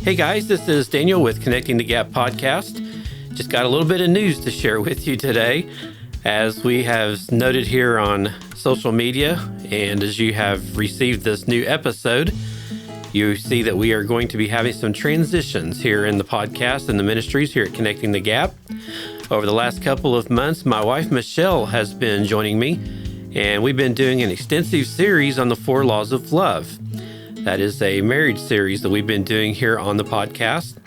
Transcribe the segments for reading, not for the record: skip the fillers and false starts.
Hey guys, this is Daniel with Connecting the Gap podcast. Just got a little bit of news to share with you today. As we have noted here on social media, and as you have received this new episode, you see that we are going to be having some transitions here in the podcast and the ministries here at Connecting the Gap. Over the last couple of months, my wife Michelle has been joining me, and we've been doing an extensive series on the 4 laws of love. That is a marriage series that we've been doing here on the podcast.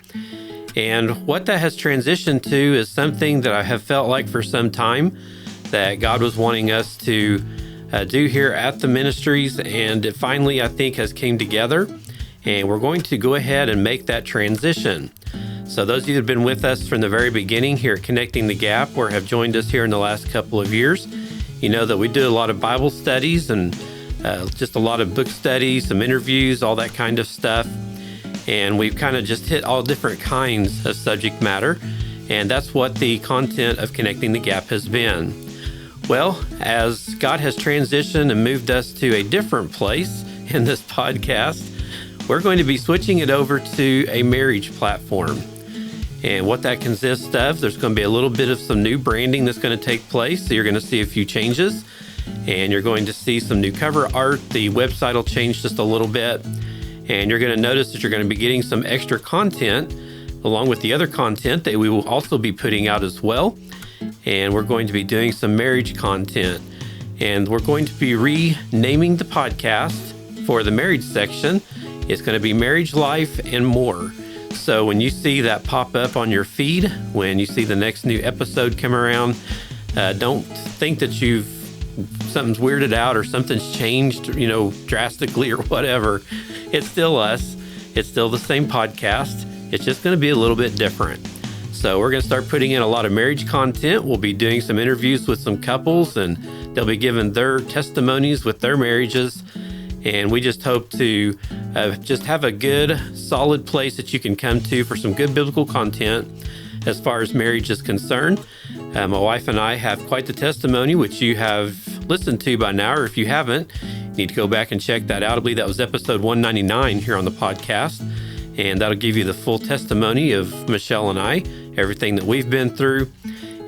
And what that has transitioned to is something that I have felt like for some time that God was wanting us to do here at the ministries. And it finally, I think, has came together. And we're going to go ahead and make that transition. So those of you that have been with us from the very beginning here at Connecting the Gap or have joined us here in the last couple of years, you know that we do a lot of Bible studies and just a lot of book studies, some interviews, all that kind of stuff. And we've kind of just hit all different kinds of subject matter. And that's what the content of Connecting the Gap has been. Well, as God has transitioned and moved us to a different place in this podcast, we're going to be switching it over to a marriage platform. And what that consists of, there's going to be a little bit of some new branding that's going to take place. So you're going to see a few changes. And you're going to see some new cover art. The website will change just a little bit. And you're going to notice that you're going to be getting some extra content along with the other content that we will also be putting out as well. And we're going to be doing some marriage content. And we're going to be renaming the podcast for the marriage section. It's going to be Marriage, Life, and More. So when you see that pop up on your feed, when you see the next new episode come around, don't think that something's weirded out or something's changed, drastically or whatever. It's still us. It's still the same podcast. It's just going to be a little bit different. So we're going to start putting in a lot of marriage content. We'll be doing some interviews with some couples, and they'll be giving their testimonies with their marriages. And we just hope to just have a good, solid place that you can come to for some good biblical content as far as marriage is concerned. My wife and I have quite the testimony, which you have listened to by now, or if you haven't, you need to go back and check that out. I believe that was episode 199 here on the podcast, and that'll give you the full testimony of Michelle and I, everything that we've been through,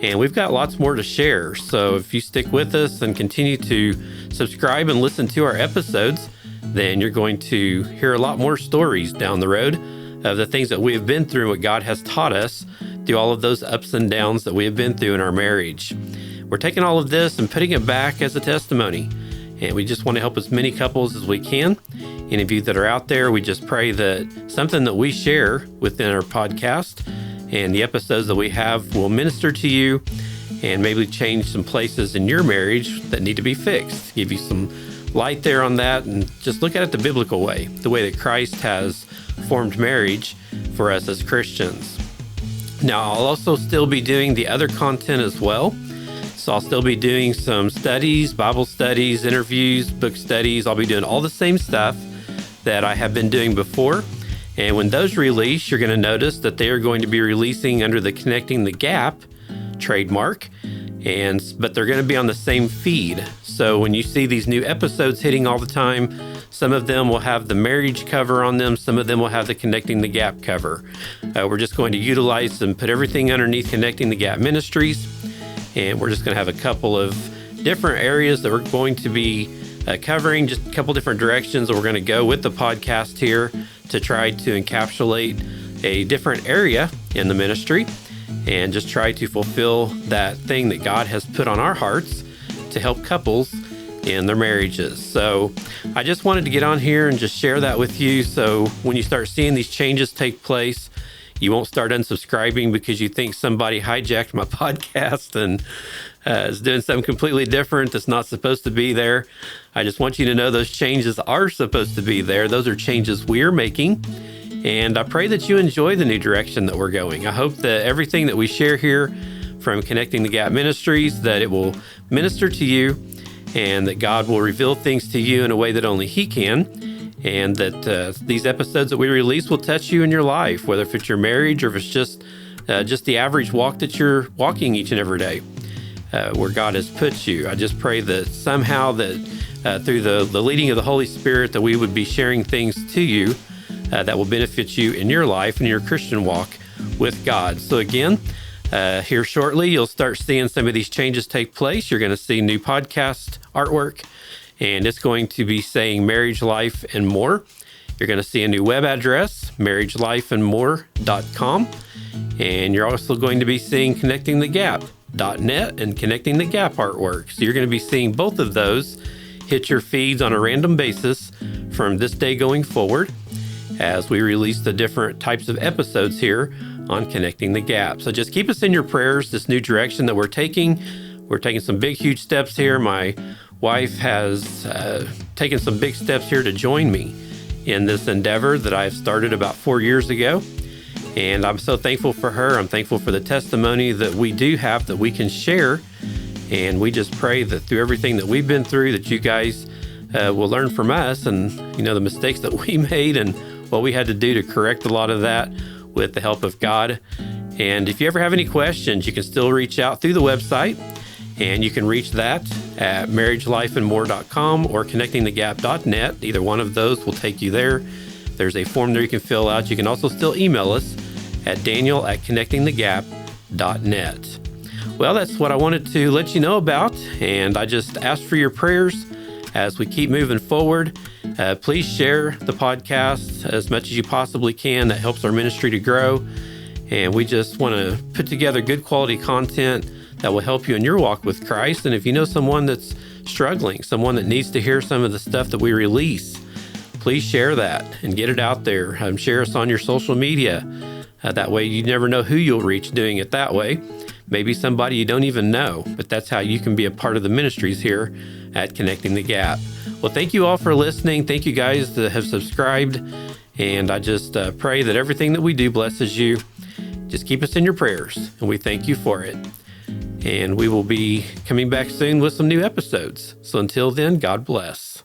and we've got lots more to share. So if you stick with us and continue to subscribe and listen to our episodes, then you're going to hear a lot more stories down the road of the things that we have been through, what God has taught us through all of those ups and downs that we have been through in our marriage. We're taking all of this and putting it back as a testimony. And we just want to help as many couples as we can. Any of you that are out there, we just pray that something that we share within our podcast and the episodes that we have will minister to you and maybe change some places in your marriage that need to be fixed. Give you some light there on that, and just look at it the biblical way, the way that Christ has formed marriage for us as Christians. Now, I'll also still be doing the other content as well. So I'll still be doing some studies, Bible studies, interviews, book studies. I'll be doing all the same stuff that I have been doing before. And when those release, you're going to notice that they are going to be releasing under the Connecting the Gap trademark. But they're going to be on the same feed. So when you see these new episodes hitting all the time, some of them will have the marriage cover on them. Some of them will have the Connecting the Gap cover. We're just going to utilize and put everything underneath Connecting the Gap Ministries. And we're just going to have a couple of different areas that we're going to be covering, just a couple different directions that we're going to go with the podcast here to try to encapsulate a different area in the ministry and just try to fulfill that thing that God has put on our hearts to help couples in their marriages. So I just wanted to get on here and just share that with you. So when you start seeing these changes take place, you won't start unsubscribing because you think somebody hijacked my podcast and is doing something completely different that's not supposed to be there. I just want you to know those changes are supposed to be there. Those are changes we're making. And I pray that you enjoy the new direction that we're going. I hope that everything that we share here from Connecting the Gap Ministries, that it will minister to you and that God will reveal things to you in a way that only He can. And that these episodes that we release will touch you in your life, whether if it's your marriage or if it's just the average walk that you're walking each and every day, where God has put you. I just pray that somehow that through the leading of the Holy Spirit that we would be sharing things to you that will benefit you in your life and your Christian walk with God. So again, here shortly, you'll start seeing some of these changes take place. You're going to see new podcast artwork, and it's going to be saying Marriage, Life, and More. You're going to see a new web address, marriagelifeandmore.com. And you're also going to be seeing connectingthegap.net and Connecting the Gap artwork. So you're going to be seeing both of those hit your feeds on a random basis from this day going forward as we release the different types of episodes here on Connecting the Gap. So just keep us in your prayers, this new direction that we're taking. We're taking some big, huge steps here. My wife has taken some big steps here to join me in this endeavor that I've started about 4 years ago. And I'm so thankful for her. I'm thankful for the testimony that we do have that we can share. And we just pray that through everything that we've been through, that you guys will learn from us and, the mistakes that we made and what we had to do to correct a lot of that with the help of God. And if you ever have any questions, you can still reach out through the website. And you can reach that at marriagelifeandmore.com or connectingthegap.net. Either one of those will take you there. There's a form there you can fill out. You can also still email us at daniel@connectingthegap.net. Well, that's what I wanted to let you know about. And I just ask for your prayers as we keep moving forward. Please share the podcast as much as you possibly can. That helps our ministry to grow. And we just want to put together good quality content that will help you in your walk with Christ. And if you know someone that's struggling, someone that needs to hear some of the stuff that we release, please share that and get it out there. Share us on your social media. That way you never know who you'll reach doing it that way. Maybe somebody you don't even know, but that's how you can be a part of the ministries here at Connecting the Gap. Well, thank you all for listening. Thank you guys that have subscribed. And I just pray that everything that we do blesses you. Just keep us in your prayers, and we thank you for it. And we will be coming back soon with some new episodes. So until then, God bless.